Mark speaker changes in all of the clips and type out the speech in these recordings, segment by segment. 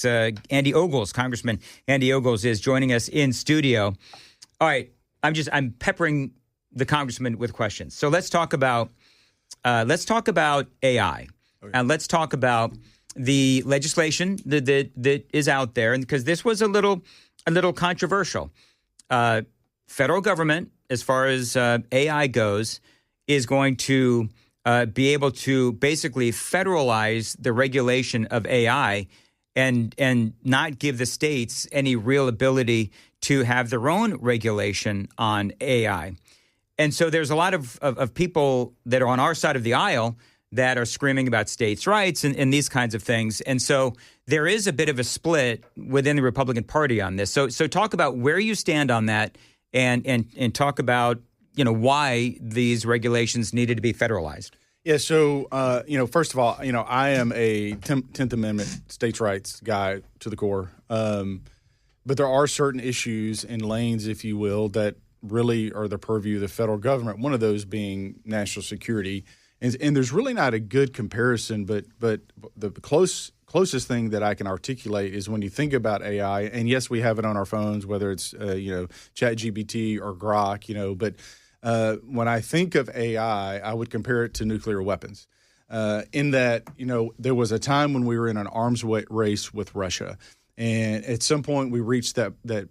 Speaker 1: politics. Andy Ogles, Congressman Andy Ogles, is joining us in studio. All right, I'm peppering the congressman with questions. So let's talk about AI, and let's talk about the legislation that is out there, and because this was a little controversial. Federal government, as far as AI goes, is going to be able to basically federalize the regulation of AI and not give the states any real ability to have their own regulation on AI. And so there's a lot of people that are on our side of the aisle that are screaming about states' rights and these kinds of things. And so there is a bit of a split within the Republican Party on this. So talk about where you stand on that and talk about, why these regulations needed to be federalized.
Speaker 2: Yeah. So, first of all, I am a 10th Amendment states' rights guy to the core. But there are certain issues and lanes, if you will, that really are the purview of the federal government, one of those being national security. And there's really not a good comparison, but the closest thing that I can articulate is when you think about AI, and yes, we have it on our phones, whether it's ChatGPT or Grok, but when I think of AI, I would compare it to nuclear weapons. In that, there was a time when we were in an arms race with Russia, and at some point we reached that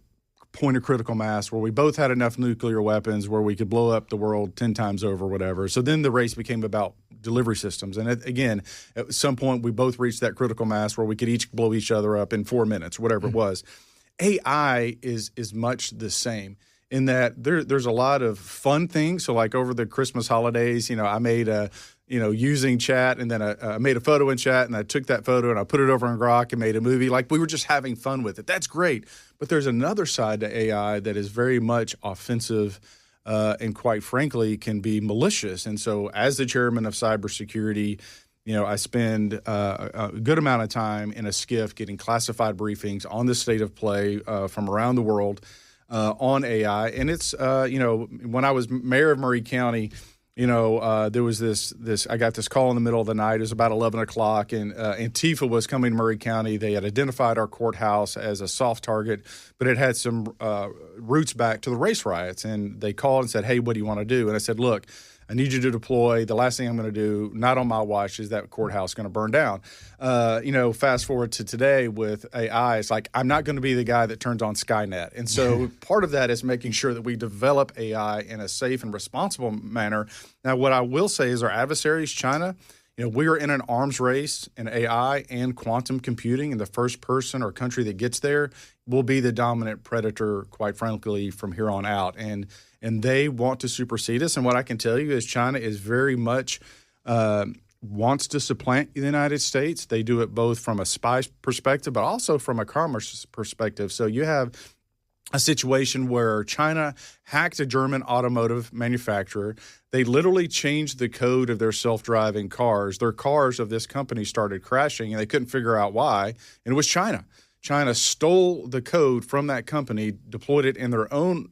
Speaker 2: point of critical mass where we both had enough nuclear weapons where we could blow up the world 10 times over, whatever. So then the race became about delivery systems. And again, at some point we both reached that critical mass where we could each blow each other up in 4 minutes, whatever it was. AI is much the same in that there's a lot of fun things. So like over the Christmas holidays, I made using chat, and then I made a photo in chat, and I took that photo and I put it over on Grok and made a movie. Like we were just having fun with it. That's great. But there's another side to AI that is very much offensive and quite frankly can be malicious. And so as the chairman of cybersecurity, I spend a good amount of time in a SCIF getting classified briefings on the state of play from around the world on AI. And it's, when I was mayor of Murray County, there was this. I got this call in the middle of the night. It was about 11 o'clock, and Antifa was coming to Murray County. They had identified our courthouse as a soft target, but it had some roots back to the race riots. And they called and said, "Hey, what do you want to do?" And I said, "Look, I need you to deploy. The last thing I'm going to do, not on my watch, is that courthouse going to burn down." Fast forward to today with AI, it's like I'm not going to be the guy that turns on Skynet. And so part of that is making sure that we develop AI in a safe and responsible manner. Now, what I will say is our adversaries, China, we are in an arms race in AI and quantum computing, and the first person or country that gets there will be the dominant predator, quite frankly, from here on out. And they want to supersede us. And what I can tell you is China is very much wants to supplant the United States. They do it both from a spy perspective, but also from a commerce perspective. So you have a situation where China hacked a German automotive manufacturer. They literally changed the code of their self-driving cars. Their cars of this company started crashing, and they couldn't figure out why. And it was China. China stole the code from that company, deployed it in their own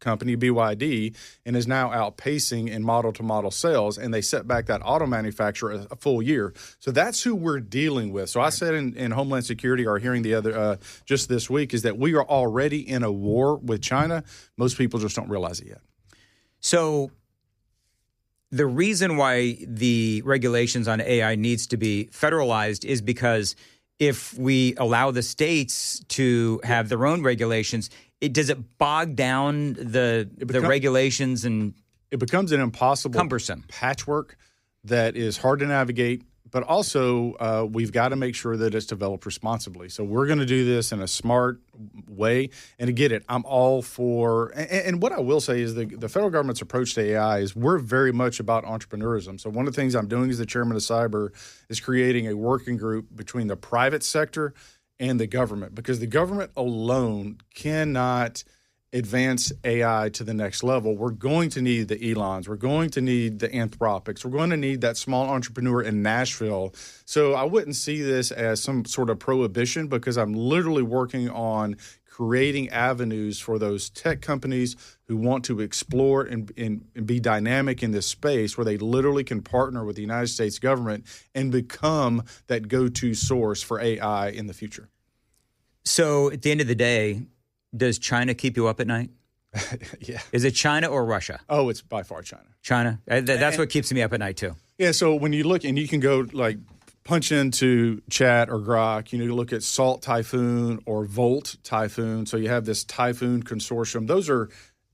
Speaker 2: company, BYD, and is now outpacing in model-to-model sales, and they set back that auto manufacturer a full year. So that's who we're dealing with. So I said in Homeland Security, our hearing the other just this week, is that we are already in a war with China. Most people just don't realize it yet.
Speaker 1: So the reason why the regulations on AI needs to be federalized is because if we allow the states to have their own regulations, does it bog down the regulations, and
Speaker 2: it becomes an impossible
Speaker 1: cumbersome
Speaker 2: patchwork that is hard to navigate, but also we've got to make sure that it's developed responsibly. So we're going to do this in a smart way. And to get it, I'm all for – and what I will say is the federal government's approach to AI is we're very much about entrepreneurism. So one of the things I'm doing as the chairman of cyber is creating a working group between the private sector and the government, because the government alone cannot advance AI to the next level. We're going to need the Elons. We're going to need the Anthropics. We're going to need that small entrepreneur in Nashville. So I wouldn't see this as some sort of prohibition, because I'm literally working on creating avenues for those tech companies who want to explore and be dynamic in this space, where they literally can partner with the United States government and become that go-to source for AI in the future.
Speaker 1: So at the end of the day, does China keep you up at night?
Speaker 2: Yeah.
Speaker 1: Is it China or Russia?
Speaker 2: Oh, it's by far China.
Speaker 1: China. That's what keeps me up at night too.
Speaker 2: Yeah. So when you look, and you can go like punch into Chat or Grok, you look at Salt Typhoon or Volt Typhoon. So you have this Typhoon consortium. Those are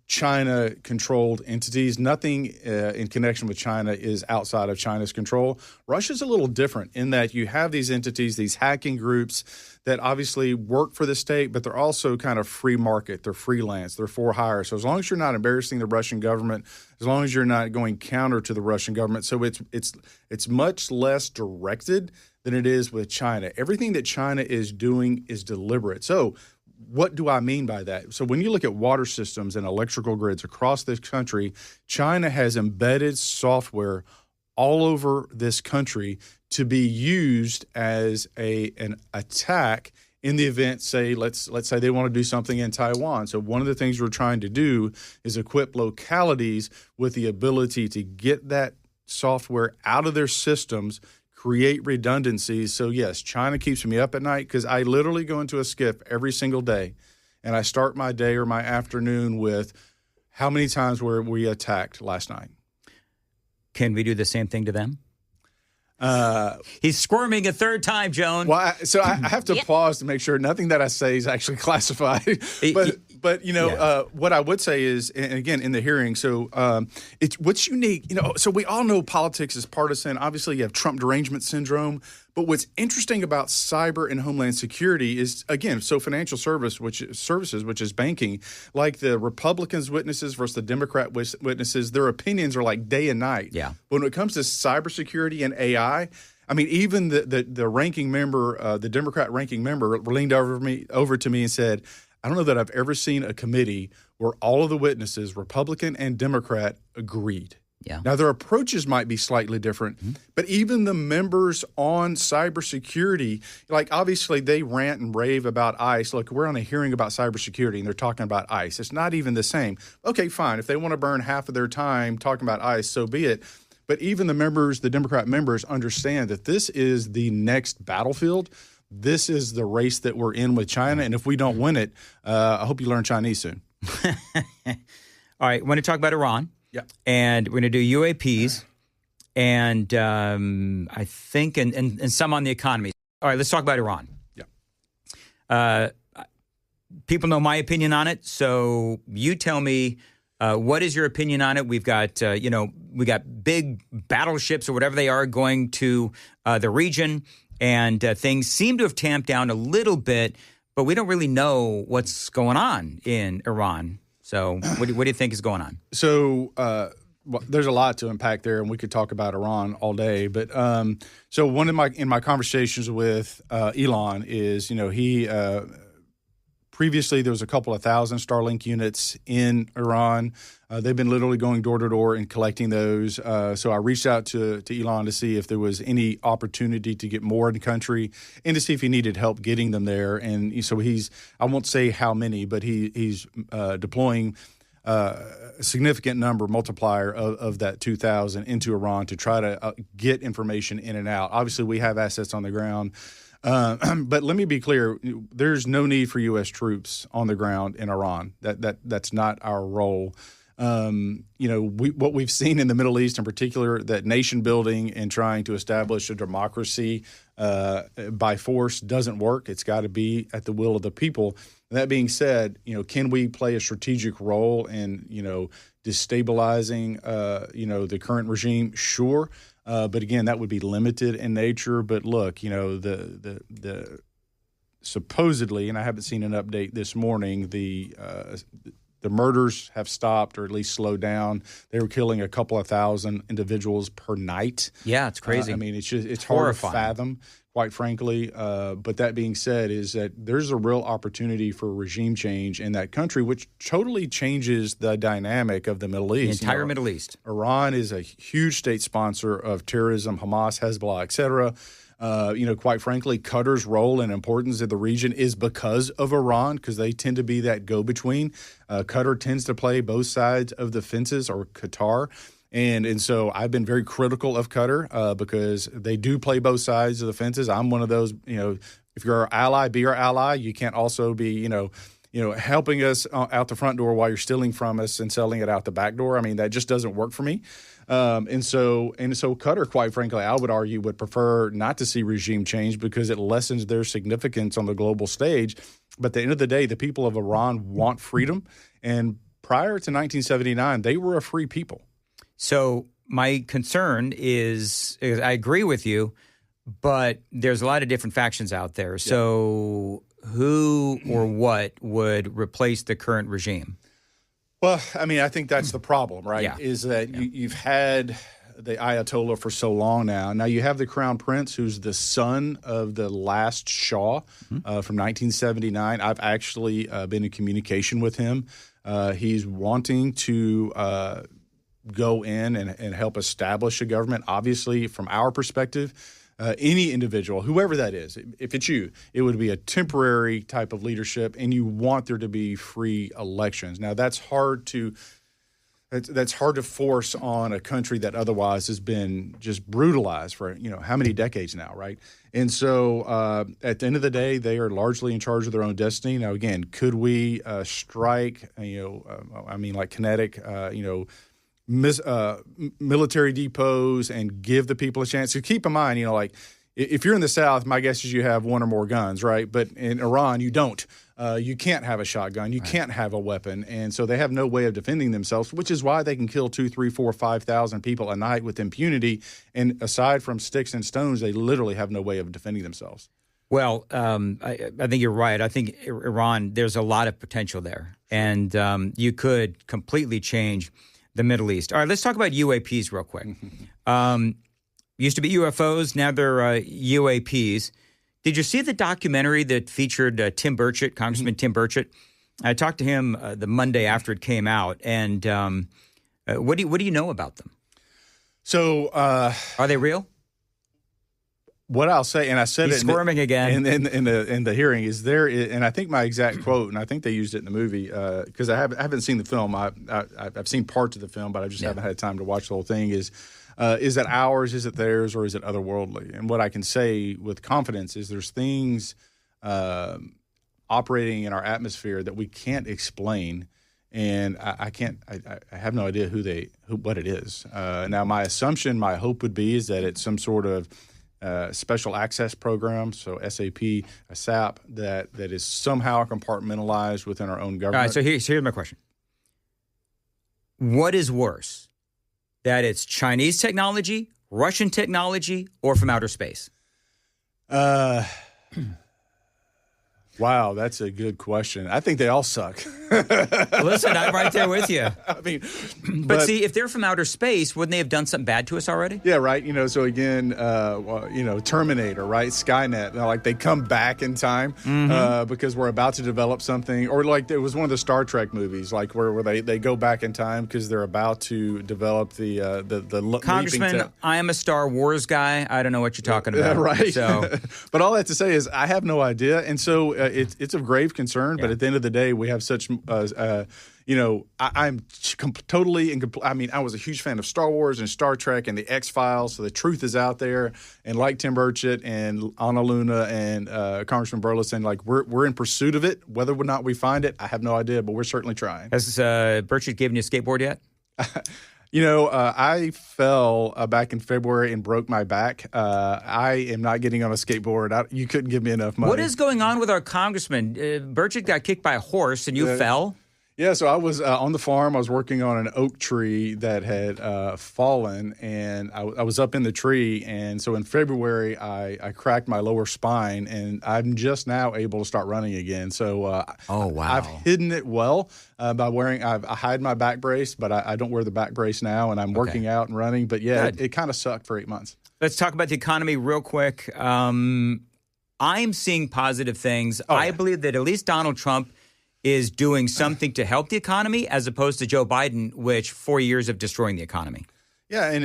Speaker 2: China-controlled entities. Nothing in connection with China is outside of China's control. Russia's a little different in that you have these entities, these hacking groups that obviously work for the state, but they're also kind of free market. They're freelance. They're for hire. So as long as you're not embarrassing the Russian government, as long as you're not going counter to the Russian government, so it's much less directed than it is with China. Everything that China is doing is deliberate. So what do I mean by that? So when you look at water systems and electrical grids across this country, China has embedded software all over this country to be used as an attack in the event, say, let's say they want to do something in Taiwan. So one of the things we're trying to do is equip localities with the ability to get that software out of their systems, create redundancies. So yes, China keeps me up at night because I literally go into a skiff every single day, and I start my day or my afternoon with how many times were we attacked last night.
Speaker 1: Can we do the same thing to them? He's squirming a third time, Joan.
Speaker 2: Well, I have to pause to make sure nothing that I say is actually classified. But what I would say is, and again, in the hearing, so it's what's unique. So we all know politics is partisan. Obviously, you have Trump derangement syndrome. But what's interesting about cyber and homeland security is, again, so financial services, which is banking, like the Republicans' witnesses versus the Democrat witnesses, their opinions are like day and night.
Speaker 1: Yeah.
Speaker 2: When it comes to cybersecurity and AI, I mean, even the ranking member, the Democrat ranking member, leaned over to me and said, I don't know that I've ever seen a committee where all of the witnesses, Republican and Democrat, agreed.
Speaker 1: Yeah.
Speaker 2: Now, their approaches might be slightly different, but even the members on cybersecurity, like obviously they rant and rave about ICE. Look, we're on a hearing about cybersecurity and they're talking about ICE. It's not even the same. Okay, fine. If they want to burn half of their time talking about ICE, so be it. But even the Democrat members understand that this is the next battlefield. This is the race that we're in with China. And if we don't win it, I hope you learn Chinese soon.
Speaker 1: All right. I want to talk about Iran.
Speaker 2: Yeah.
Speaker 1: And we're going to do UAPs and I think and some on the economy. All right, let's talk about Iran.
Speaker 2: Yeah.
Speaker 1: People know my opinion on it, so you tell me what is your opinion on it? We've got we got big battleships or whatever they are going to the region, and things seem to have tamped down a little bit, but we don't really know what's going on in Iran. So what do you think is going on?
Speaker 2: So there's a lot to unpack there, and we could talk about Iran all day. But so one of my conversations with Elon is, he previously there was a couple of thousand Starlink units in Iran. They've been literally going door to door and collecting those. So I reached out to Elon to see if there was any opportunity to get more in the country and to see if he needed help getting them there. And so I won't say how many, but he's deploying a significant multiplier of that 2,000 into Iran to try to get information in and out. Obviously, we have assets on the ground. But let me be clear, there's no need for U.S. troops on the ground in Iran. That's not our role. What we've seen in the Middle East in particular, that nation building and trying to establish a democracy by force doesn't work. It's got to be at the will of the people. That being said, can we play a strategic role in, destabilizing, the current regime? Sure. But again, that would be limited in nature. But look, the supposedly, and I haven't seen an update this morning, the murders have stopped or at least slowed down. They were killing a couple of thousand individuals per night.
Speaker 1: Yeah, it's crazy.
Speaker 2: It's hard to fathom, quite frankly. But that being said, is that there's a real opportunity for regime change in that country, which totally changes the dynamic of the Middle East.
Speaker 1: The entire Middle East.
Speaker 2: Iran is a huge state sponsor of terrorism, Hamas, Hezbollah, et cetera. Quite frankly, Qatar's role and importance in the region is because of Iran, because they tend to be that go-between. Qatar tends to play both sides of the fences, or Qatar. And so I've been very critical of Qatar because they do play both sides of the fences. I'm one of those, if you're our ally, be our ally. You can't also be, helping us out the front door while you're stealing from us and selling it out the back door. I mean, that just doesn't work for me. And so Qatar, quite frankly, I would argue would prefer not to see regime change because it lessens their significance on the global stage. But at the end of the day, the people of Iran want freedom. And prior to 1979, they were a free people.
Speaker 1: So my concern is I agree with you, but there's a lot of different factions out there. So who or what would replace the current regime?
Speaker 2: Well, I mean, I think that's the problem, right?
Speaker 1: Yeah.
Speaker 2: Is that you've had the Ayatollah for so long now. Now you have the Crown Prince, who's the son of the last Shah from 1979. I've actually been in communication with him. He's wanting to go in and help establish a government. Obviously, from our perspective, any individual, whoever that is, if it's you, it would be a temporary type of leadership, and you want there to be free elections. Now, that's hard to force on a country that otherwise has been just brutalized for how many decades now, right? And so, at the end of the day, they are largely in charge of their own destiny. Now, again, could we strike? Like kinetic, military depots and give the people a chance. So keep in mind, if you're in the South, my guess is you have one or more guns, right? But in Iran, you don't. You can't have a shotgun. You can't have a weapon. And so they have no way of defending themselves, which is why they can kill 2, 3, 4, 5,000 people a night with impunity. And aside from sticks and stones, they literally have no way of defending themselves.
Speaker 1: Well, I think you're right. I think Iran, there's a lot of potential there. And you could completely change the Middle East. All right, let's talk about UAPs real quick. Used to be UFOs, now they're UAPs. Did you see the documentary that featured Tim Burchett, Congressman Tim Burchett? I talked to him the Monday after it came out, and what do you know about them?
Speaker 2: So,
Speaker 1: are they real?
Speaker 2: What I'll say, and I said
Speaker 1: He's squirming again
Speaker 2: in the hearing, is there, and I think my exact quote, and I think they used it in the movie because I haven't seen the film. I've seen parts of the film, but I just haven't had time to watch the whole thing. Is it ours? Is it theirs? Or is it otherworldly? And what I can say with confidence is there's things operating in our atmosphere that we can't explain, and I have no idea what it is. Now, my assumption, my hope would be is that it's some sort of special access program, so SAP, a SAP, that is somehow compartmentalized within our own government.
Speaker 1: All right, so here's my question. What is worse, that it's Chinese technology, Russian technology, or from outer space?
Speaker 2: Wow, that's a good question. I think they all suck.
Speaker 1: Listen, I'm right there with you.
Speaker 2: I mean,
Speaker 1: but see, if they're from outer space, wouldn't they have done something bad to us already?
Speaker 2: Yeah, right. So again, Terminator, right? Skynet, like they come back in time because we're about to develop something, or like it was one of the Star Trek movies, like where they go back in time because they're about to develop the
Speaker 1: Congressman, I am a Star Wars guy. I don't know what you're talking about.
Speaker 2: Right.
Speaker 1: So,
Speaker 2: but all I have to say is I have no idea, and so. It's of grave concern, but at the end of the day, we have such, I'm totally, I was a huge fan of Star Wars and Star Trek and the X-Files, so the truth is out there. And like Tim Burchett and Ana Luna and Congressman Burleson, like we're in pursuit of it. Whether or not we find it, I have no idea, but we're certainly trying.
Speaker 1: Has Burchett given you a skateboard yet?
Speaker 2: I fell back in February and broke my back. I am not getting on a skateboard. You couldn't give me enough money.
Speaker 1: What is going on with our congressman? Burchett got kicked by a horse and you fell?
Speaker 2: Yeah, so I was on the farm. I was working on an oak tree that had fallen, and I was up in the tree. And so in February, I cracked my lower spine, and I'm just now able to start running again. So
Speaker 1: oh, wow.
Speaker 2: I've hidden it well by wearing – I hide my back brace, but I don't wear the back brace now, and I'm working out and running. But, yeah, it kind of sucked for 8 months. Let's
Speaker 1: talk about the economy real quick. I'm seeing positive things. I believe that at least Donald Trump – is doing something to help the economy as opposed to Joe Biden, which 4 years of destroying the economy.
Speaker 2: Yeah, and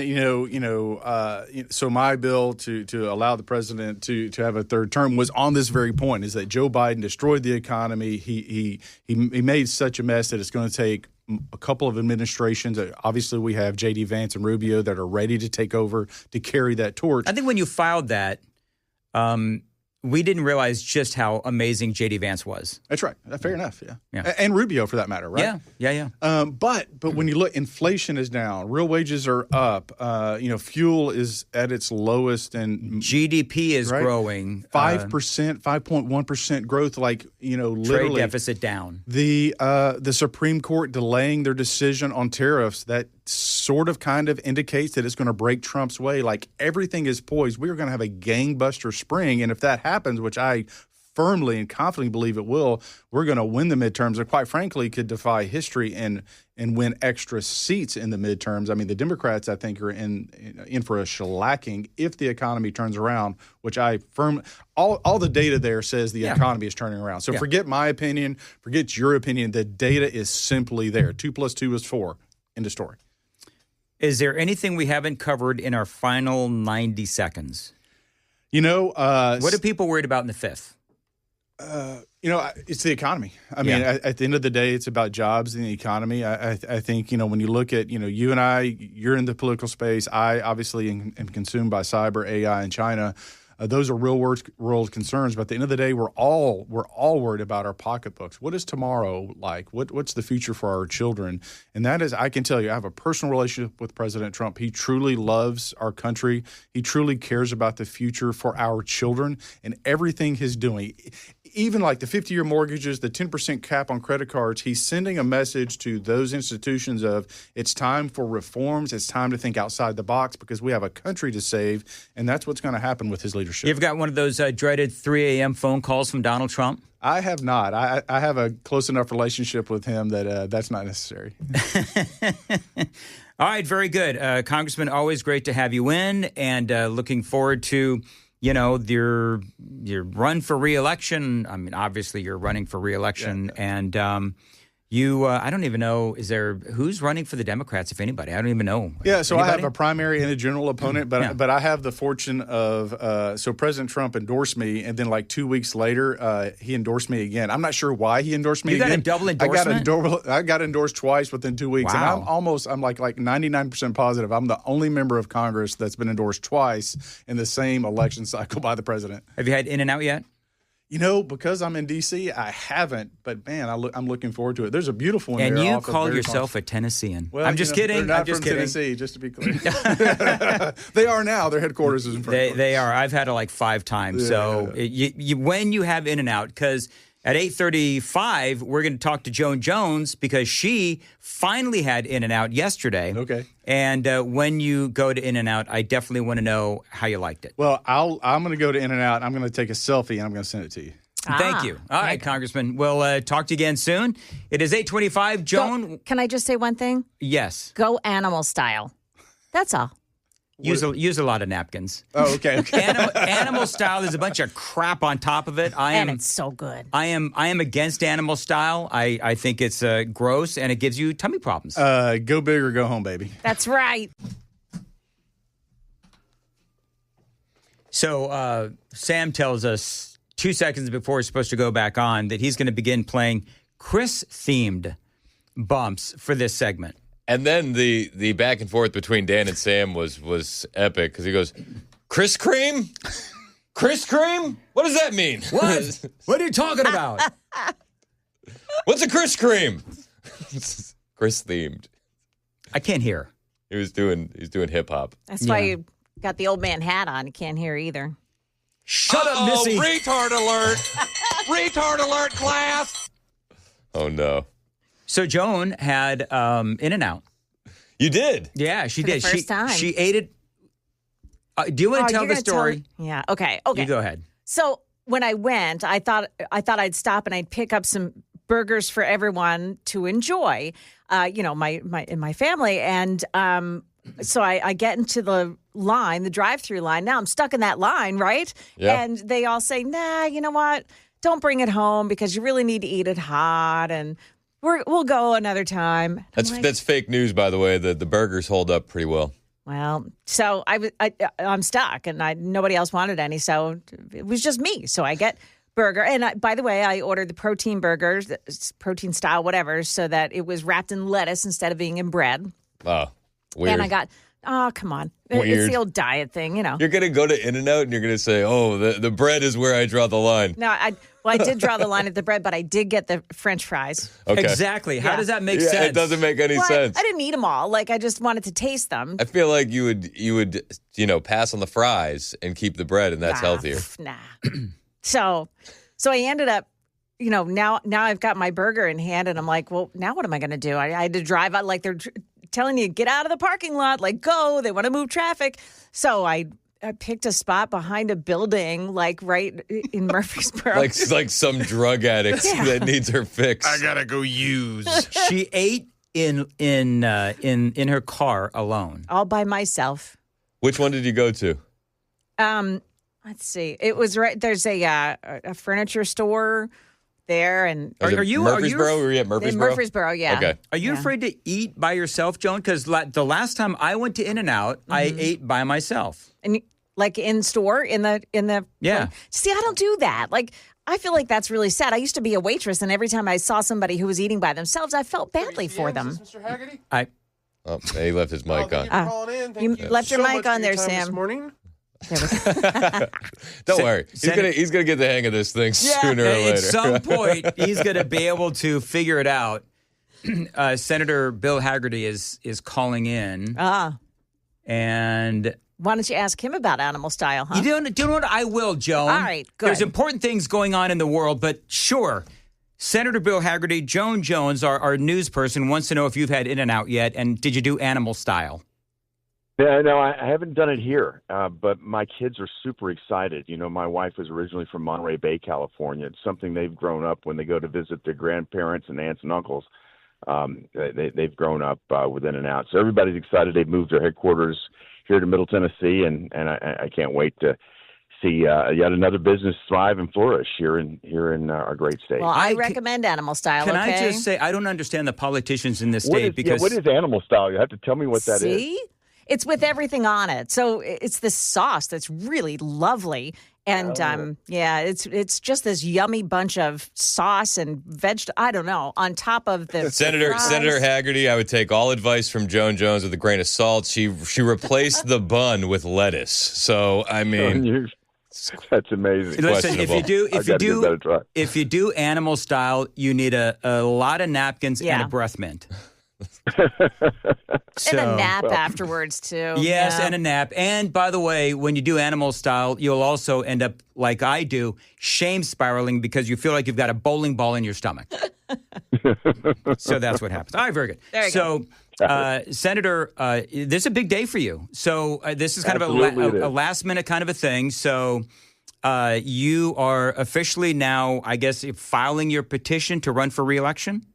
Speaker 2: so my bill to allow the president to have a third term was on this very point: is that Joe Biden destroyed the economy. He made such a mess that it's going to take a couple of administrations. Obviously, we have J.D. Vance and Rubio that are ready to take over to carry that torch.
Speaker 1: I think when you filed that. we didn't realize just how amazing J.D. Vance was.
Speaker 2: That's right. Fair enough. Yeah. And Rubio, for that matter, right?
Speaker 1: Yeah.
Speaker 2: But when you look, inflation is down. Real wages are up. Fuel is at its lowest, and
Speaker 1: GDP is growing
Speaker 2: 5%, 5.1% growth. Literally,
Speaker 1: trade deficit down.
Speaker 2: The Supreme Court delaying their decision on tariffs, that sort of kind of indicates that it's going to break Trump's way. Like, everything is poised. We are going to have a gangbuster spring, and if that happens, which I firmly and confidently believe it will, we're going to win the midterms, and quite frankly could defy history and win extra seats in the midterms. I mean, the Democrats, I think, are in for a shellacking if the economy turns around, which all the data there says the economy is turning around. So forget my opinion, forget your opinion. The data is simply there. 2 + 2 is 4. End of story.
Speaker 1: Is there anything we haven't covered in our final 90 seconds? What are people worried about in the fifth?
Speaker 2: It's the economy. I mean, at the end of the day, it's about jobs and the economy. I think, when you look at, you and I, you're in the political space. I obviously am consumed by cyber, AI, and China. Those are real world concerns. But at the end of the day, we're all worried about our pocketbooks. What is tomorrow like? What's the future for our children? And that is, I can tell you, I have a personal relationship with President Trump. He truly loves our country. He truly cares about the future for our children and everything he's doing. Even like the 50-year mortgages, the 10% cap on credit cards, he's sending a message to those institutions of it's time for reforms. It's time to think outside the box because we have a country to save, and that's what's going to happen with his leadership.
Speaker 1: You've got one of those dreaded 3 a.m. phone calls from Donald Trump?
Speaker 2: I have not. I have a close enough relationship with him that that's not necessary.
Speaker 1: All right, very good. Congressman, always great to have you in, and looking forward to your run for re-election. I mean, obviously you're running for re-election, and I don't even know, who's running for the Democrats, if anybody? I don't even know.
Speaker 2: Yeah, so anybody? I have a primary and a general opponent, but I have the fortune of, so President Trump endorsed me, and then like 2 weeks later, he endorsed me again. I'm not sure why he endorsed me again.
Speaker 1: You got a double endorsement?
Speaker 2: I got endorsed twice within 2 weeks,
Speaker 1: wow.
Speaker 2: And I'm like 99% positive. I'm the only member of Congress that's been endorsed twice in the same election cycle by the president.
Speaker 1: Have you had In-N-Out yet?
Speaker 2: Because I'm in D.C., I haven't, but man, I'm looking forward to it. There's a beautiful one
Speaker 1: and
Speaker 2: there.
Speaker 1: And you call yourself a Tennessean.
Speaker 2: Well,
Speaker 1: I'm just kidding.
Speaker 2: They're not
Speaker 1: I'm just
Speaker 2: from
Speaker 1: kidding.
Speaker 2: Tennessee, just to be clear. They are now. Their headquarters is in Frankfort.
Speaker 1: They are. I've had it like 5 times. Yeah. So when you have In-N-Out, because at 8:35, we're going to talk to Joan Jones because she finally had In-N-Out yesterday.
Speaker 2: Okay.
Speaker 1: And when you go to In-N-Out, I definitely want to know how you liked it.
Speaker 2: Well, I'm going to go to In-N-Out. I'm going to take a selfie, and I'm going to send it to you.
Speaker 1: Thank you. All right, Congressman. We'll talk to you again soon. It is 8:25. Joan.
Speaker 3: Can I just say one thing?
Speaker 1: Yes.
Speaker 3: Go animal style. That's all.
Speaker 1: Use a lot of napkins.
Speaker 2: Oh, okay.
Speaker 1: Animal style, there's a bunch of crap on top of it.
Speaker 3: And it's so good.
Speaker 1: I am against animal style. I think it's gross, and it gives you tummy problems.
Speaker 2: Go big or go home, baby.
Speaker 3: That's right.
Speaker 1: So Sam tells us 2 seconds before we're supposed to go back on that he's going to begin playing Chris-themed bumps for this segment.
Speaker 4: And then the back and forth between Dan and Sam was epic because he goes, Chris Cream? Chris Cream? What does that mean?
Speaker 1: What? What are you talking about?
Speaker 4: What's a Chris Cream? Chris themed.
Speaker 1: I can't hear.
Speaker 4: He's doing hip hop.
Speaker 3: That's why you got the old man hat on. You can't hear either.
Speaker 1: Shut up, Missy.
Speaker 5: Retard alert. Retard alert, class.
Speaker 4: Oh, no.
Speaker 1: So Joan had In-N-Out.
Speaker 4: You did?
Speaker 1: Yeah, she
Speaker 3: For
Speaker 1: did.
Speaker 3: The first time.
Speaker 1: She ate it. Do you want to tell the story?
Speaker 3: Yeah. Okay.
Speaker 1: You go ahead.
Speaker 3: So when I went, I thought I'd stop and I'd pick up some burgers for everyone to enjoy. My family, and so I get into the line, the drive-through line. Now I'm stuck in that line, right?
Speaker 4: Yeah.
Speaker 3: And they all say, "Nah, you know what? Don't bring it home because you really need to eat it hot, and we'll go another time."
Speaker 4: That's fake news, by the way. The burgers hold up pretty well.
Speaker 3: Well, so I'm stuck, and nobody else wanted any, so it was just me. So I get burger, and by the way, I ordered the protein burgers, protein style, whatever, so that it was wrapped in lettuce instead of being in bread.
Speaker 4: Oh, weird.
Speaker 3: And I got Oh, come on.
Speaker 4: Weird.
Speaker 3: It's the old diet thing, you know.
Speaker 4: You're going to go to In-N-Out and you're going to say, oh, the bread is where I draw the line.
Speaker 3: No, I did draw the line at the bread, but I did get the French fries.
Speaker 4: Okay.
Speaker 1: Exactly. How
Speaker 3: Yeah.
Speaker 1: does that make
Speaker 4: Yeah,
Speaker 1: sense?
Speaker 4: it doesn't make any
Speaker 3: Well,
Speaker 4: sense.
Speaker 3: I didn't eat them all. Like, I just wanted to taste them.
Speaker 4: I feel like you would pass on the fries and keep the bread, and that's healthier.
Speaker 3: Nah. So I ended up, now I've got my burger in hand, and I'm like, well, now what am I going to do? I had to drive out, like they're telling you, get out of the parking lot, like go. They want to move traffic. So I picked a spot behind a building, like right in Murfreesboro.
Speaker 4: like some drug addict that needs her fix.
Speaker 5: I gotta go use.
Speaker 1: She ate in her car alone.
Speaker 3: All by myself.
Speaker 4: Which one did you go to?
Speaker 3: Let's see. It was right. There's a furniture store there, and
Speaker 4: Was it
Speaker 1: Are you-
Speaker 4: Murfreesboro? Were you at
Speaker 3: in
Speaker 4: Murfreesboro?
Speaker 3: Murfreesboro, yeah.
Speaker 4: Okay.
Speaker 1: Are you afraid to eat by yourself, Joan? Because the last time I went to In-N-Out, I ate by myself.
Speaker 3: And like in store in the
Speaker 1: Yeah.
Speaker 3: See, I don't do that. Like, I feel like that's really sad. I used to be a waitress, and every time I saw somebody who was eating by themselves, I felt badly for them.
Speaker 5: Mr. Haggerty?
Speaker 4: Oh, he left his mic
Speaker 5: Thank you
Speaker 4: on.
Speaker 5: for calling in. Thank
Speaker 3: You
Speaker 5: you
Speaker 3: left your
Speaker 5: so
Speaker 3: mic
Speaker 5: much
Speaker 3: on
Speaker 5: for
Speaker 3: there,
Speaker 5: your time
Speaker 3: Sam.
Speaker 5: This morning.
Speaker 4: Don't worry. He's gonna get the hang of this thing sooner or later.
Speaker 1: At some point, he's going to be able to figure it out. Senator Bill Haggerty is calling in, and
Speaker 3: Why don't you ask him about animal style, huh?
Speaker 1: you know what? I will, Joan.
Speaker 3: All right, good.
Speaker 1: There's important things going on in the world, but sure. Senator Bill Haggerty, Joan Jones, our news person, wants to know if you've had In-N-Out yet, and did you do animal style?
Speaker 6: Yeah, no, I haven't done it here, but my kids are super excited. My wife was originally from Monterey Bay, California. It's something they've grown up when they go to visit their grandparents and aunts and uncles. They've grown up with In-N-Out. So everybody's excited. They've moved their headquarters here to Middle Tennessee, and I can't wait to see yet another business thrive and flourish here in our great state.
Speaker 3: Well, I recommend animal style.
Speaker 1: Can
Speaker 3: okay?
Speaker 1: I just say, I don't understand the politicians in this state because
Speaker 6: what is animal style? You have to tell me what that is.
Speaker 3: See? It's with everything on it. So it's this sauce that's really lovely. And it's just this yummy bunch of sauce and I don't know, on top of the
Speaker 4: Senator Haggerty, I would take all advice from Joan Jones with a grain of salt. She replaced the bun with lettuce. So I mean,
Speaker 6: that's amazing.
Speaker 1: Listen, if you do animal style, you need a lot of napkins and a breath mint.
Speaker 3: And a nap afterwards, too.
Speaker 1: Yes,
Speaker 3: yeah.
Speaker 1: and a nap. And by the way, when you do animal style, you'll also end up, like I do, shame spiraling because you feel like you've got a bowling ball in your stomach. So that's what happens. All right, very good.
Speaker 3: There you go.
Speaker 1: Senator, this is a big day for you. So this is kind of a last minute kind of a thing. So you are officially now, I guess, filing your petition to run for re-election?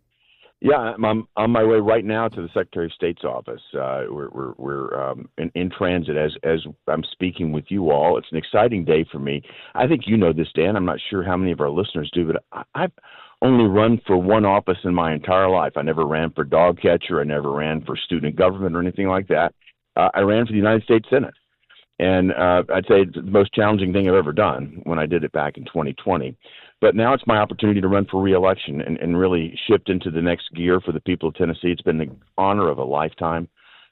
Speaker 6: Yeah, I'm on my way right now to the Secretary of State's office. We're in transit as I'm speaking with you all. It's an exciting day for me. I think you know this, Dan. I'm not sure how many of our listeners do, but I've only run for one office in my entire life. I never ran for dog catcher. I never ran for student government or anything like that. I ran for the United States Senate. And I'd say it's the most challenging thing I've ever done when I did it back in 2020. But now it's my opportunity to run for re-election and really shift into the next gear for the people of Tennessee. It's been the honor of a lifetime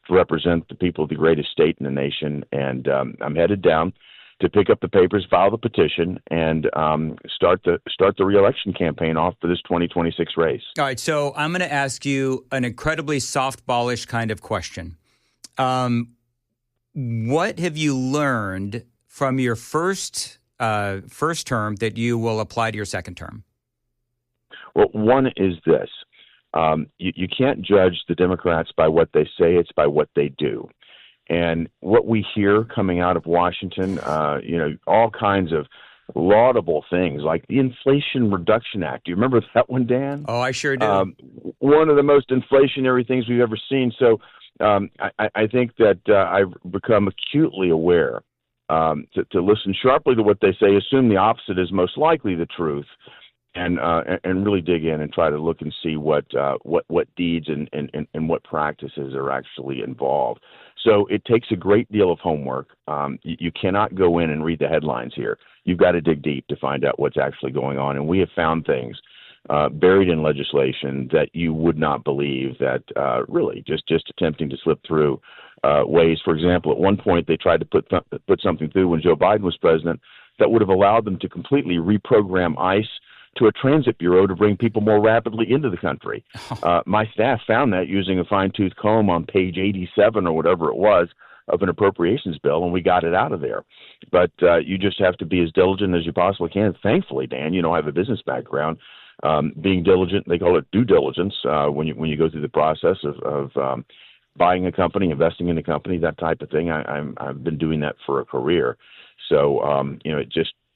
Speaker 6: to represent the people of the greatest state in the nation. And I'm headed down to pick up the papers, file the petition, and start the re-election campaign off for this 2026 race.
Speaker 1: All right, so I'm going to ask you an incredibly softballish kind of question. What have you learned from your first term that you will apply to your second term?
Speaker 6: Well, one is this. You can't judge the Democrats by what they say. It's by what they do. And what we hear coming out of Washington, all kinds of laudable things like the Inflation Reduction Act. Do you remember that one, Dan?
Speaker 1: Oh, I sure do.
Speaker 6: One of the most inflationary things we've ever seen. So I think that I've become acutely aware to listen sharply to what they say, assume the opposite is most likely the truth, and really dig in and try to look and see what deeds and what practices are actually involved. So it takes a great deal of homework. You cannot go in and read the headlines here. You've got to dig deep to find out what's actually going on. And we have found things buried in legislation that you would not believe that really just attempting to slip through ways. For example, at one point they tried to put something through when Joe Biden was president that would have allowed them to completely reprogram ICE to a transit bureau to bring people more rapidly into the country. My staff found that using a fine-tooth comb on page 87 or whatever it was of an appropriations bill, and we got it out of there. But you just have to be as diligent as you possibly can. Thankfully, Dan, I have a business background. Being diligent, they call it due diligence, when you go through the process of buying a company, investing in a company, that type of thing. I've been doing that for a career. So, it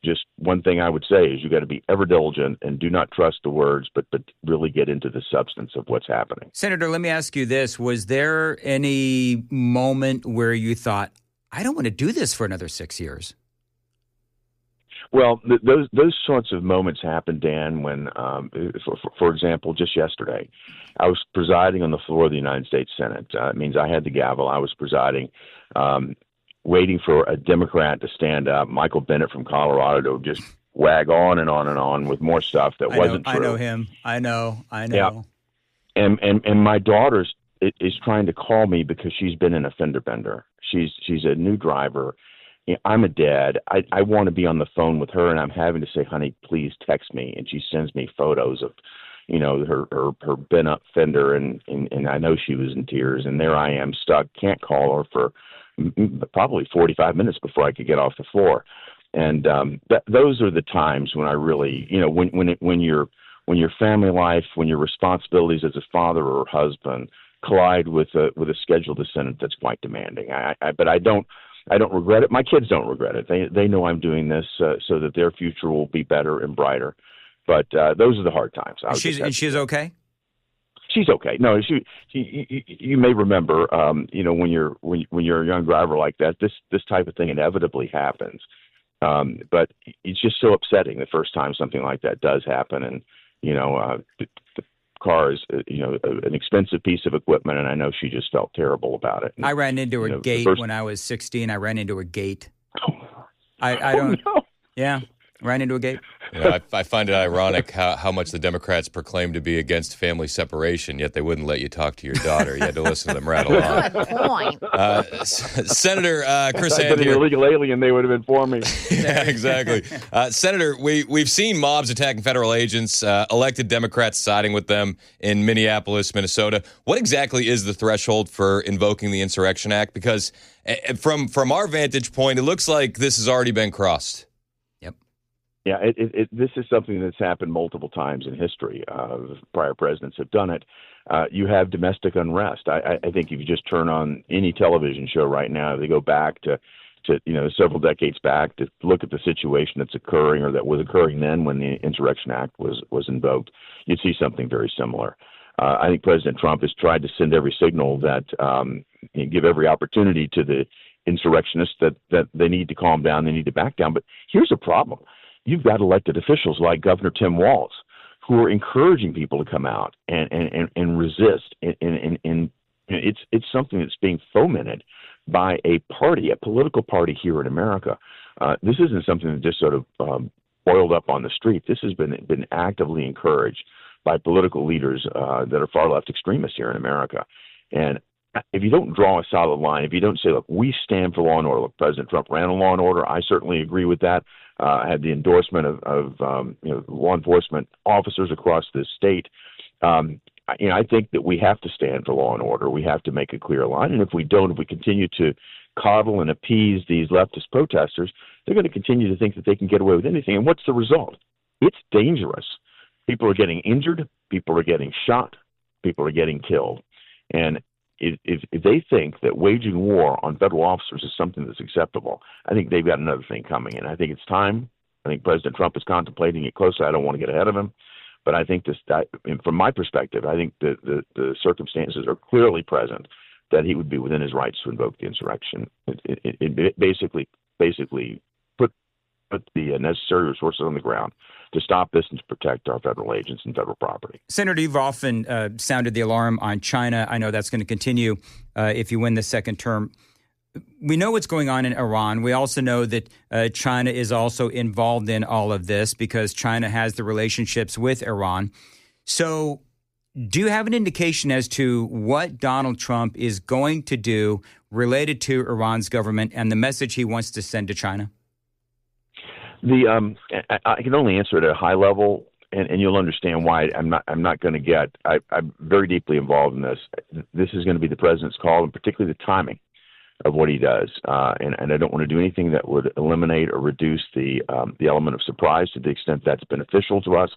Speaker 6: just one thing I would say is you got to be ever diligent and do not trust the words, but really get into the substance of what's happening.
Speaker 1: Senator, let me ask you this. Was there any moment where you thought, I don't want to do this for another 6 years?
Speaker 6: Well, those sorts of moments happen, Dan, when, for example, just yesterday, I was presiding on the floor of the United States Senate. It means I had the gavel. I was presiding, waiting for a Democrat to stand up, Michael Bennett from Colorado, to just wag on and on and on with more stuff that wasn't true.
Speaker 1: I know him. I know.
Speaker 6: Yeah. And my daughter is trying to call me because she's been an offender bender. She's a new driver. I'm a dad. I want to be on the phone with her, and I'm having to say, honey, please text me. And she sends me photos of, her bent up fender, and I know she was in tears. And there I am stuck, can't call her for probably 45 minutes before I could get off the floor. And those are the times when I really, when your family life, when your responsibilities as a father or husband collide with a scheduled descendant that's quite demanding. But I don't regret it. My kids don't regret it. They know I'm doing this so that their future will be better and brighter. But those are the hard times.
Speaker 1: She's okay?
Speaker 6: She's okay. No, you may remember, when you're a young driver like that, this type of thing inevitably happens. But it's just so upsetting the first time something like that does happen. And, the car is, an expensive piece of equipment, and I know she just felt terrible about it. And,
Speaker 1: I ran into a gate when I was 16. I ran into a gate. I don't.
Speaker 6: No.
Speaker 1: Yeah, ran into a gate.
Speaker 4: I find it ironic how much the Democrats proclaim to be against family separation, yet they wouldn't let you talk to your daughter. You had to listen to them rattle on.
Speaker 3: Good point.
Speaker 6: Chris
Speaker 3: Senator
Speaker 6: I'd been an illegal alien, they would have been for me.
Speaker 4: Yeah, exactly. Senator, we've seen mobs attacking federal agents, elected Democrats siding with them in Minneapolis, Minnesota. What exactly is the threshold for invoking the Insurrection Act? Because from our vantage point, it looks like this has already been crossed.
Speaker 6: Yeah, this is something that's happened multiple times in history. Prior presidents have done it. You have domestic unrest. I think if you just turn on any television show right now, they go back to several decades back to look at the situation that's occurring or that was occurring then when the Insurrection Act was invoked, you'd see something very similar. I think President Trump has tried to send every signal that give every opportunity to the insurrectionists that they need to calm down, they need to back down. But here's a problem. You've got elected officials like Governor Tim Walz who are encouraging people to come out and resist. And it's something that's being fomented by a political party here in America. This isn't something that just sort of boiled up on the street. This has been actively encouraged by political leaders that are far left extremists here in America. And if you don't draw a solid line, if you don't say, look, we stand for law and order, look, President Trump ran on law and order. I certainly agree with that. I had the endorsement of law enforcement officers across this state. I think that we have to stand for law and order. We have to make a clear line. And if we don't, if we continue to coddle and appease these leftist protesters, they're going to continue to think that they can get away with anything. And what's the result? It's dangerous. People are getting injured. People are getting shot. People are getting killed. And if they think that waging war on federal officers is something that's acceptable, I think they've got another thing coming. And I think it's time. I think President Trump is contemplating it closely. I don't want to get ahead of him. But I think from my perspective, I think the circumstances are clearly present that he would be within his rights to invoke the insurrection. It basically put the necessary resources on the ground to stop this and to protect our federal agents and federal property.
Speaker 1: Senator, you've often sounded the alarm on China. I know that's going to continue if you win the second term. We know what's going on in Iran. We also know that China is also involved in all of this because China has the relationships with Iran. So do you have an indication as to what Donald Trump is going to do related to Iran's government and the message he wants to send to China?
Speaker 6: I can only answer it at a high level, and you'll understand why I'm not going to get. I'm very deeply involved in this. This is going to be the president's call, and particularly the timing of what he does. And I don't want to do anything that would eliminate or reduce the element of surprise to the extent that's beneficial to us.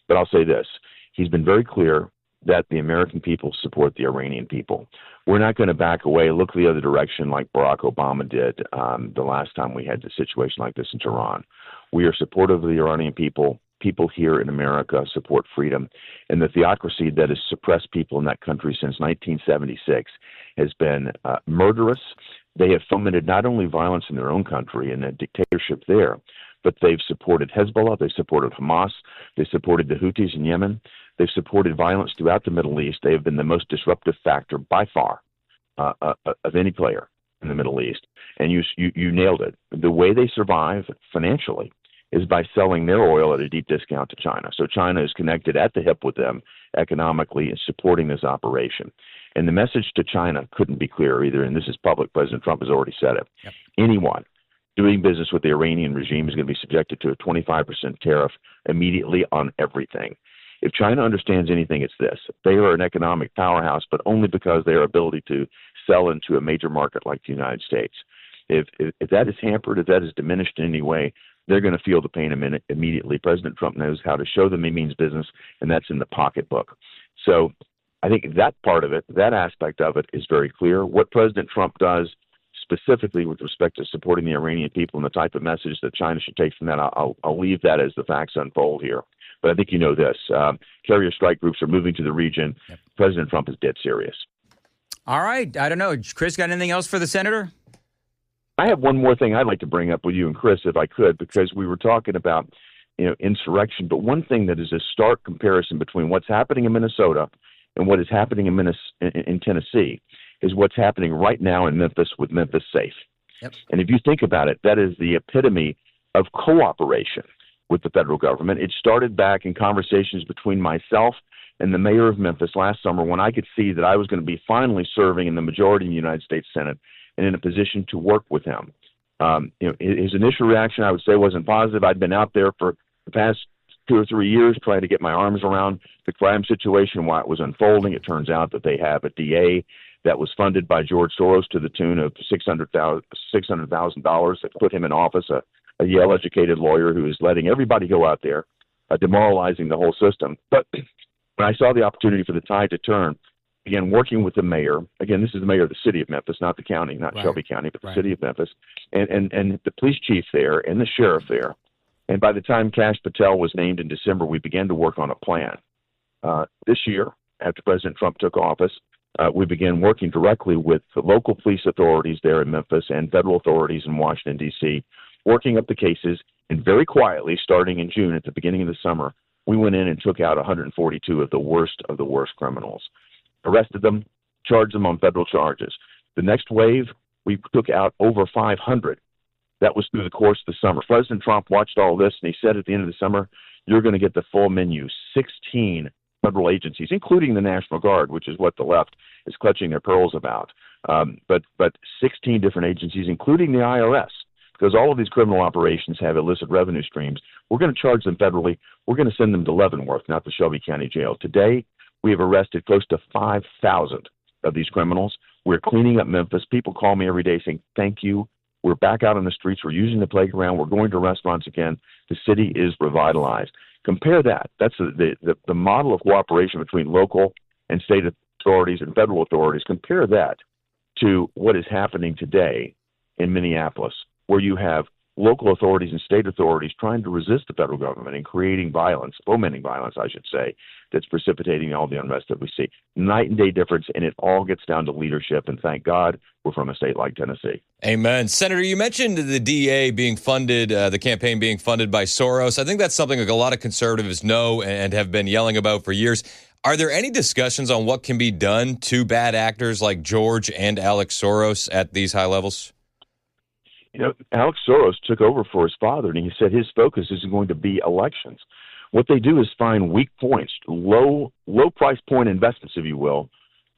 Speaker 6: But I'll say this: he's been very clear that the American people support the Iranian people. We're not going to back away, look the other direction like Barack Obama did the last time we had a situation like this in Tehran. We are supportive of the Iranian people. People here in America support freedom, and the theocracy that has suppressed people in that country since 1976 has been murderous. They have fomented not only violence in their own country and a dictatorship there, but they've supported Hezbollah, they've supported Hamas, they've supported the Houthis in Yemen, they've supported violence throughout the Middle East. They have been the most disruptive factor by far of any player in the Middle East. And you nailed it. The way they survive financially is by selling their oil at a deep discount to China. So China is connected at the hip with them economically and supporting this operation. And the message to China couldn't be clearer either, and this is public. President Trump has already said it.
Speaker 1: Yep.
Speaker 6: Anyone doing business with the Iranian regime is going to be subjected to a 25% tariff immediately on everything. If China understands anything, it's this. They are an economic powerhouse, but only because their ability to sell into a major market like the United States. If that is hampered, if that is diminished in any way, they're going to feel the pain immediately. President Trump knows how to show them he means business, and that's in the pocketbook. So I think that part of it, that aspect of it is very clear. What President Trump does specifically with respect to supporting the Iranian people and the type of message that China should take from that, I'll leave that as the facts unfold here. But I think you know this. Carrier strike groups are moving to the region. Yep. President Trump is dead serious.
Speaker 1: All right. I don't know. Chris, got anything else for the senator?
Speaker 6: I have one more thing I'd like to bring up with you and Chris, if I could, because we were talking about, insurrection. But one thing that is a stark comparison between what's happening in Minnesota and what is happening in Tennessee is what's happening right now in Memphis with Memphis Safe.
Speaker 1: Yep.
Speaker 6: And if you think about it, that is the epitome of cooperation with the federal government. It started back in conversations between myself and the mayor of Memphis last summer when I could see that I was going to be finally serving in the majority in the United States Senate and in a position to work with him. His initial reaction, I would say, wasn't positive. I'd been out there for the past 2 or 3 years trying to get my arms around the crime situation while it was unfolding. It turns out that they have a DA that was funded by George Soros to the tune of $600,000 that put him in office, a Yale-educated lawyer who is letting everybody go out there, demoralizing the whole system. But when I saw the opportunity for the tide to turn, began working with the mayor. Again, this is the mayor of the city of Memphis, not the county, not Shelby County, but the city of Memphis, and the police chief there and the sheriff there. And by the time Kash Patel was named in December, we began to work on a plan. This year, after President Trump took office, we began working directly with the local police authorities there in Memphis and federal authorities in Washington, D.C., working up the cases. And very quietly, starting in June, at the beginning of the summer, we went in and took out 142 of the worst criminals. Arrested them, charged them on federal charges. The next wave, we took out over 500. That was through the course of the summer. President Trump watched all this, and he said at the end of the summer, you're going to get the full menu, 16 federal agencies, including the National Guard, which is what the left is clutching their pearls about. But 16 different agencies, including the IRS, because all of these criminal operations have illicit revenue streams. We're going to charge them federally. We're going to send them to Leavenworth, not the Shelby County Jail. Today, we have arrested close to 5,000 of these criminals. We're cleaning up Memphis. People call me every day saying, thank you. We're back out on the streets. We're using the playground. We're going to restaurants again. The city is revitalized. Compare that. That's the model of cooperation between local and state authorities and federal authorities. Compare that to what is happening today in Minneapolis, where you have local authorities and state authorities trying to resist the federal government and creating violence, fomenting violence, I should say, that's precipitating all the unrest that we see. Night and day difference, and it all gets down to leadership, and thank God we're from a state like Tennessee.
Speaker 4: Amen. Senator, you mentioned the DA being funded, the campaign being funded by Soros. I think that's something like a lot of conservatives know and have been yelling about for years. Are there any discussions on what can be done to bad actors like George and Alex Soros at these high levels?
Speaker 6: Alex Soros took over for his father, and he said his focus isn't going to be elections. What they do is find weak points, low price point investments, if you will,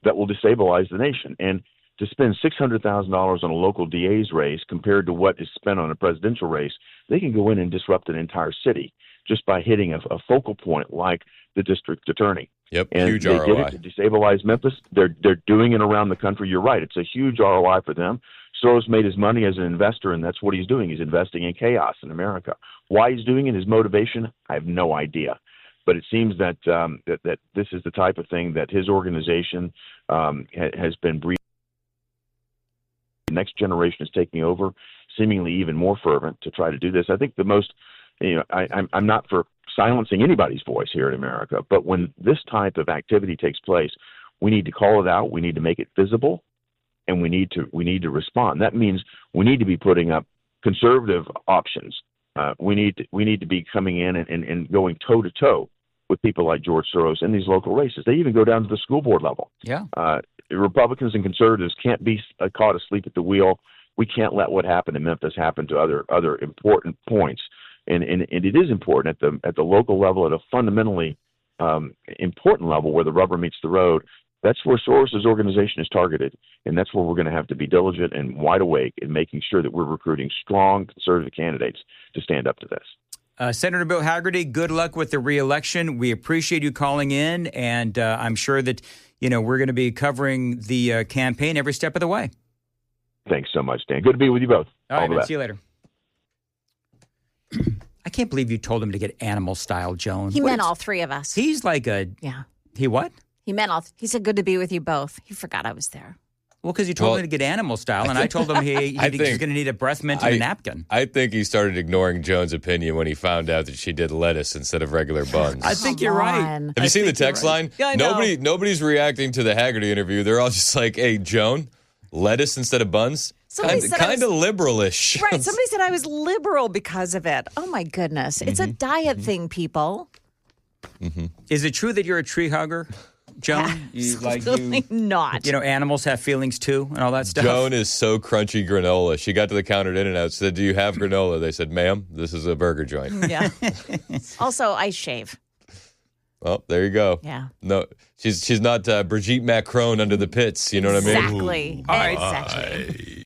Speaker 6: that will destabilize the nation. And to spend $600,000 on a local DA's race compared to what is spent on a presidential race, they can go in and disrupt an entire city just by hitting a focal point like the district attorney.
Speaker 4: Yep,
Speaker 6: And
Speaker 4: huge
Speaker 6: they
Speaker 4: ROI.
Speaker 6: did it to destabilize Memphis. They're doing it around the country. You're right. It's a huge ROI for them. Soros made his money as an investor, and that's what he's doing. He's investing in chaos in America. Why he's doing it, his motivation, I have no idea. But it seems that that this is the type of thing that his organization has been breeding. The next generation is taking over, seemingly even more fervent to try to do this. I think the most, I'm not for silencing anybody's voice here in America, but when this type of activity takes place, we need to call it out. We need to make it visible, and we need to respond. That means we need to be putting up conservative options. We need to be coming in and going toe to toe with people like George Soros in these local races. They even go down to the school board level.
Speaker 1: Yeah.
Speaker 6: Republicans and conservatives can't be caught asleep at the wheel. We can't let what happened in Memphis happen to other important points. And it is important at the local level, at a fundamentally important level where the rubber meets the road. That's where Soros' organization is targeted, and that's where we're going to have to be diligent and wide awake in making sure that we're recruiting strong conservative candidates to stand up to this.
Speaker 1: Senator Bill Haggerty, good luck with the reelection. We appreciate you calling in, and I'm sure that we're going to be covering the campaign every step of the way.
Speaker 6: Thanks so much, Dan. Good to be with you both.
Speaker 1: All right,
Speaker 6: the
Speaker 1: man.
Speaker 6: best.
Speaker 1: See you later. I can't believe you told him to get animal style, Joan.
Speaker 3: He meant all three of us.
Speaker 1: He's like
Speaker 3: Yeah.
Speaker 1: He what?
Speaker 3: He meant all. He said, "Good to be with you both." He forgot I was there.
Speaker 1: Well, because you told him to get animal style, and I told him he's going to need a breath mint and a napkin.
Speaker 4: I think he started ignoring Joan's opinion when he found out that she did lettuce instead of regular buns.
Speaker 1: I think you're right.
Speaker 3: on.
Speaker 4: Have you seen the text line?
Speaker 1: Yeah, I know.
Speaker 4: Nobody's reacting to the Haggerty interview. They're all just like, "Hey, Joan, lettuce instead of buns."
Speaker 3: Somebody said I
Speaker 4: Kind of liberalish.
Speaker 3: Right. Somebody said I was liberal because of it. Oh, my goodness. It's a diet thing, people.
Speaker 1: Is it true that you're a tree hugger, Joan?
Speaker 3: Absolutely not.
Speaker 1: Animals have feelings too and all that stuff.
Speaker 4: Joan is so crunchy granola. She got to the counter at In-N-Out, said, "Do you have granola?" They said, "Ma'am, this is a burger joint."
Speaker 3: Yeah. Also, I shave.
Speaker 4: Well, there you go.
Speaker 3: Yeah.
Speaker 4: No, she's not Brigitte Macron under the pits. You know what I mean?
Speaker 3: Exactly.
Speaker 1: All right.
Speaker 3: Exactly.